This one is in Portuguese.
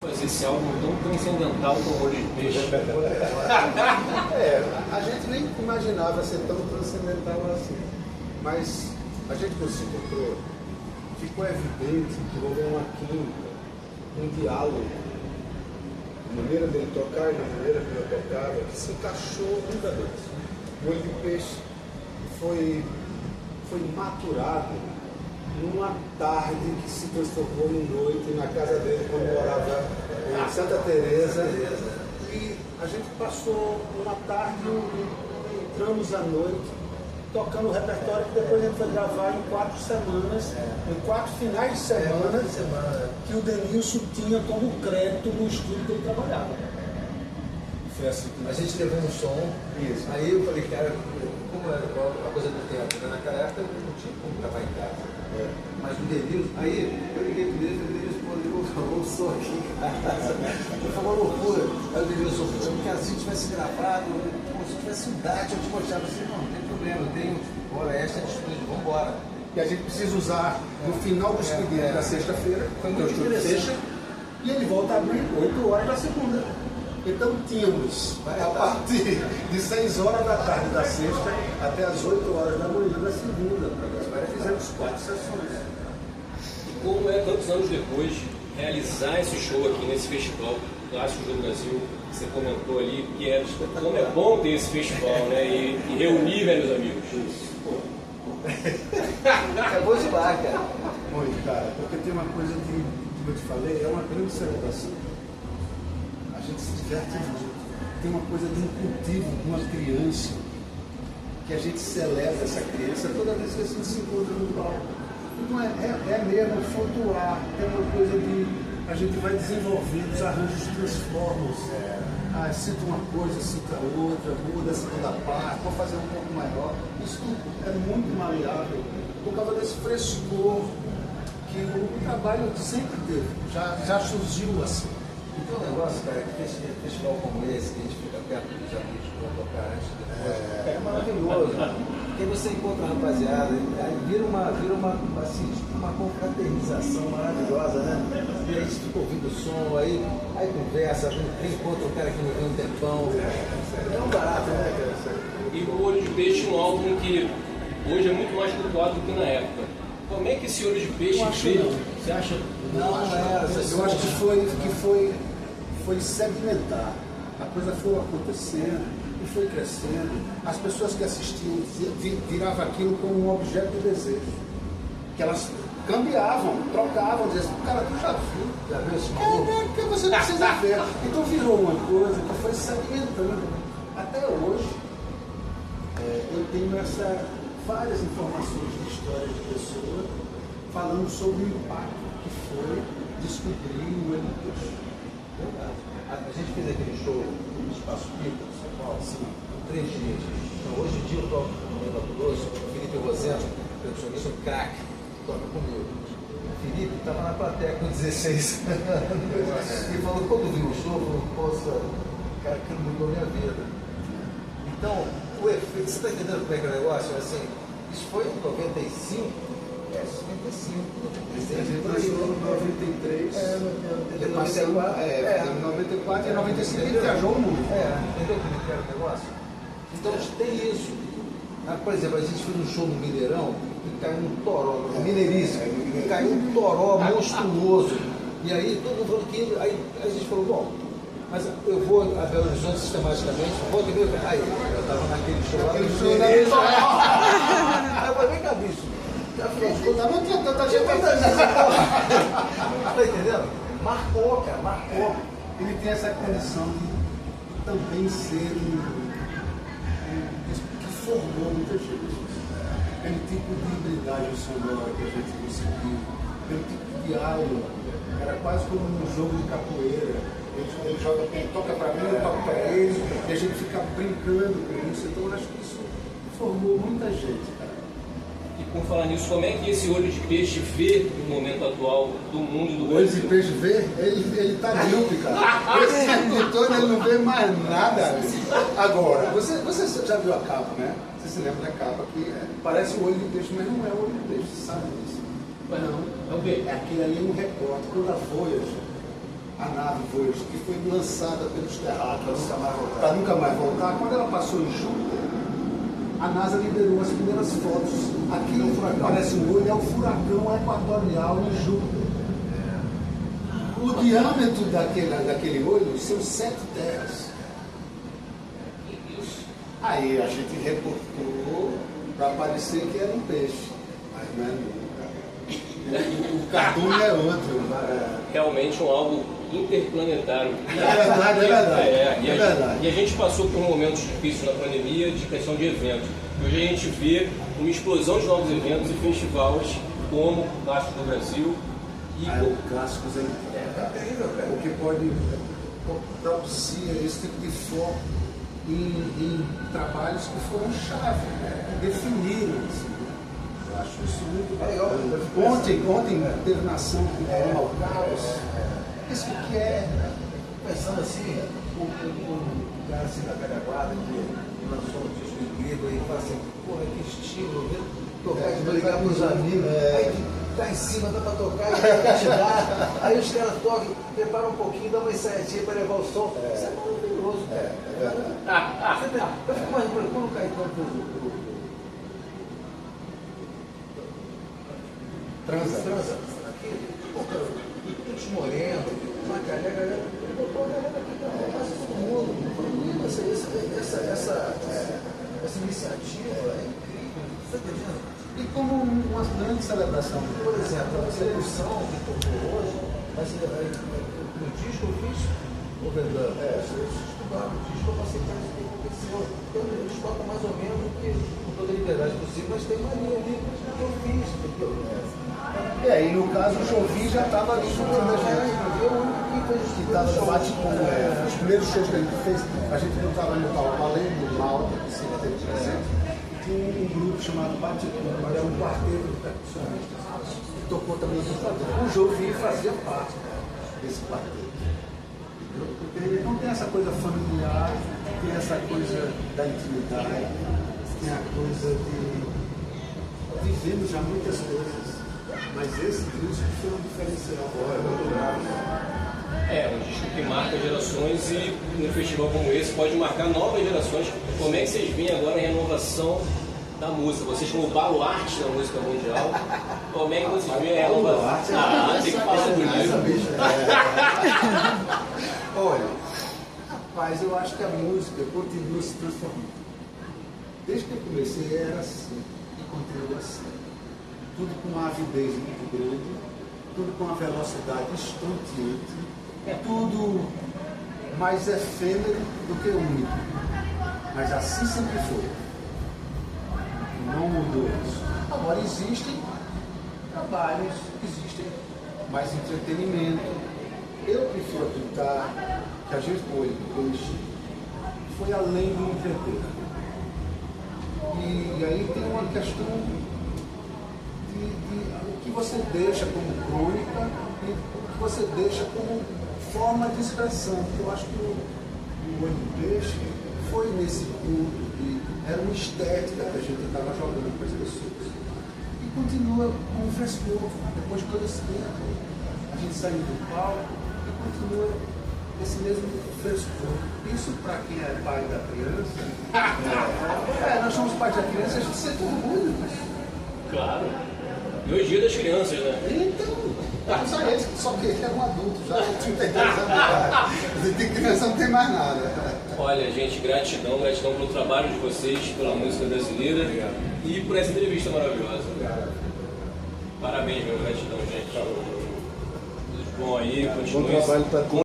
Fazer esse álbum tão transcendental como Olho de Peixe. A gente nem imaginava ser tão transcendental assim. Mas a gente quando se encontrou, ficou evidente que houve uma química, um diálogo, na maneira dele tocar e na maneira que eu tocava, que se encaixou lindamente. O Olho de Peixe foi maturado numa tarde que se transformou em noite na casa dele quando morava em Santa Teresa. E a gente passou uma tarde, entramos à noite, tocando o repertório que depois a gente foi gravar em 4 semanas, em 4 finais de semana, que o Denilson tinha como crédito no estúdio que ele trabalhava. Foi assim que a gente levou um som, isso. Aí eu falei, cara, como é a coisa do tempo, né? Naquela época eu não tinha como gravar em casa. Mas o Denilson, aí eu liguei pro Denilson, ele falou o som aqui em casa. Foi uma loucura. Aí o Denilson falou, porque assim tivesse gravado, se tivesse um date, eu te mostrava assim, não tem problema, eu tenho hora extra de estúdio, vamos embora. E a gente precisa usar no final do expediente da sexta-feira, Foi que o muito estúdio fecha, e ele volta a abrir 8 horas da segunda. Então tínhamos, a partir de 6 horas da tarde da sexta até as 8 horas da manhã da segunda. Agora fizemos 4 sessões. E como é, tantos anos depois, realizar esse show aqui nesse festival clássico do Brasil? Você comentou ali que como é bom ter esse festival, né? E reunir velhos amigos. É bom demais, cara. Muito, cara, porque tem uma coisa que eu te falei, é uma grande celebração. A gente se diverte muito. Tem uma coisa de um cultivo de uma criança, que a gente celebra essa criança toda vez que a gente se encontra no palco. Então é mesmo flutuar, tem uma coisa de a gente vai desenvolvendo, os arranjos transformam-se. Cita uma coisa, cita outra, muda a segunda parte, vou fazer um pouco maior. Isso tudo é muito maleável por causa desse frescor que o trabalho sempre teve, já surgiu assim. Então o negócio, cara, que festival como esse, que a gente fica perto dos amigos para tocar antes e depois, é maravilhoso. Porque você encontra a rapaziada, aí vira uma confraternização maravilhosa, né? E aí você fica ouvindo o som, aí conversa, encontra um cara que não vê um tempão. É um barato, né, cara? E o Olho de Peixe é um álbum que hoje é muito mais cultuado do que na época. Como é que esse Olho de Peixe veio? Você acha? Não era. Eu acho que foi sedimentar. A coisa foi acontecendo e foi crescendo. As pessoas que assistiam viravam aquilo como um objeto de desejo. Que elas cambiavam, trocavam, diziam assim, cara, tu já viu esse maluco? Porque você precisa ver. Então virou uma coisa que foi sedimentando. Até hoje, eu tenho várias informações de histórias de pessoas falando sobre o impacto que foi descobrir o Olho de Peixe. Verdade. A gente fez aquele show no Espaço Pico, em São Paulo, assim, 3 dias. Então, hoje em dia eu toco no Mato Grosso, o Felipe Roseno, percussionista, um craque, toca comigo. O Felipe estava na plateia com 16 anos e falou, quando viu o show, falou, poxa, cara, que mudou minha vida. Então, o efeito, você está entendendo como é que é o negócio? Assim, isso foi em 95. 95. A gente entrou em 93. Em 94 e em 95 ele viajou o mundo. Entendeu como é que era o negócio? Então tem isso. Por exemplo, a gente fez um show no Mineirão e caiu um toró, no Mineiríssimo, e caiu um toró monstruoso. E aí todo mundo falou que. Aí a gente falou, bom, mas eu vou a Belo Horizonte sistematicamente, vou que ver. Aí eu estava naquele show lá. Aí eu falei, vem cá, bicho. Não tinha tanta gente. Tá entendendo? Marcou, cara, marcou. Ele tem essa condição de também ser que formou muita gente. Aquele tipo de hibridagem sonora que a gente conseguiu, aquele tipo de diálogo, era quase como um jogo de capoeira. Ele joga, ele toca para mim, eu toco para ele, e a gente fica brincando com isso. Então eu acho que isso formou muita gente, cara. E por falar nisso, como é que esse Olho de Peixe vê no momento atual do mundo e do O Olho Brasil? de Peixe vê, ele tá míope, cara. Esse editor, ele não vê mais nada. Agora, você já viu a capa, né? Você se lembra da capa que parece o Olho de Peixe, mas não é o Olho de Peixe, você sabe disso. Não. É o quê? Aquilo ali é um recorte. Quando a Voyager a nave Voyager, que foi lançada pelos terráqueos para nunca mais voltar, quando ela passou em Júpiter, a NASA liberou as primeiras fotos. Aqui parece um olho, é o furacão equatorial em Júpiter. O diâmetro daquele olho são 7 terras. Aí a gente reportou para parecer que era um peixe, mas não é nunca. O cartoon é outro. Realmente um algo interplanetário. É verdade. E a gente passou por momentos difíceis na pandemia de questão de eventos. Hoje a gente vê uma explosão de novos eventos e festivais como o Clássico do Brasil. O Clássicos é terrível, porque pode traduzir esse tipo de foco em trabalhos que foram chave, definiram. Assim. Eu acho isso muito legal. Ontem teve na ação que é o caos. Isso que é. Pensando assim, o cara assim da velha guarda que lançou um disco incrível e fala assim, porra, que estilo, né? Tocar de ligar pros amigos, aí tá em cima, dá pra tocar, e te dá, aí os caras tocam, preparam um pouquinho, dá uma ensaiadinha pra levar o som. Isso é maravilhoso, cara. Eu fico mais quando o Caetano transa aqui, pô, cara, todos moreno, Macaré, a galera, botou a galera aqui pra quase todo mundo. Essa iniciativa é incrível, você tá entendendo? E como uma grande celebração. Por exemplo, a celebração que tocou hoje, no disco eu fiz overdub. Vocês estudaram o disco, eu passei para isso que aconteceu. Então eles tocam mais ou menos com toda a liberdade possível, mas tem uma linha ali que eu fiz, entendeu? E no caso o Jovim já estava ali junto da gente. Eu o único que fez Que estava no bate-com. Os primeiros shows que a gente fez, a gente não estava no palco, além do Malta, que sempre teve presente, tinha um grupo chamado Bate-com, que era um quarteto de percussionistas, que tocou também no quarteto. O Jovim fazia parte desse quarteto. Então tem essa coisa familiar, tem essa coisa da intimidade, tem a coisa de vivemos já muitas coisas. Mas esse disco foi um diferencial. É um disco que marca gerações e um festival como esse pode marcar novas gerações. Como é que vocês veem agora a renovação da música? Vocês como baluarte da música mundial, como é que vocês veem a renovação? Tem que falar bonito. Olha, rapaz, eu acho que a música continua se transformando. Desde que eu comecei era assim e continua assim. Tudo com uma avidez muito grande, tudo com uma velocidade estonteante, tudo mais efêmero do que único. Mas assim sempre foi. Não mudou isso. Agora existem trabalhos, existem mais entretenimento. Eu prefiro acreditar que a gente hoje foi além do entreter. E aí tem uma questão o que você deixa como crônica e o que você deixa como forma de expressão. Porque eu acho que o Olho do Peixe foi nesse ponto de era uma estética que a gente estava jogando para as pessoas. E continua com um frescor, depois de todo esse tempo, a gente saindo do palco e continua esse mesmo frescor. Isso para quem é pai da criança, nós somos pais da criança, a gente sente orgulho disso. Claro. E hoje é dia das crianças, né? Então, só esse, só que ele é um adulto, já tem 32 anos. Tem criança, não tem mais nada. Olha, gente, gratidão pelo trabalho de vocês, pela música brasileira. Obrigado. E por essa entrevista maravilhosa. Obrigado. Parabéns, meu, gratidão, gente. Tudo bom aí, continue. Bom trabalho para todos.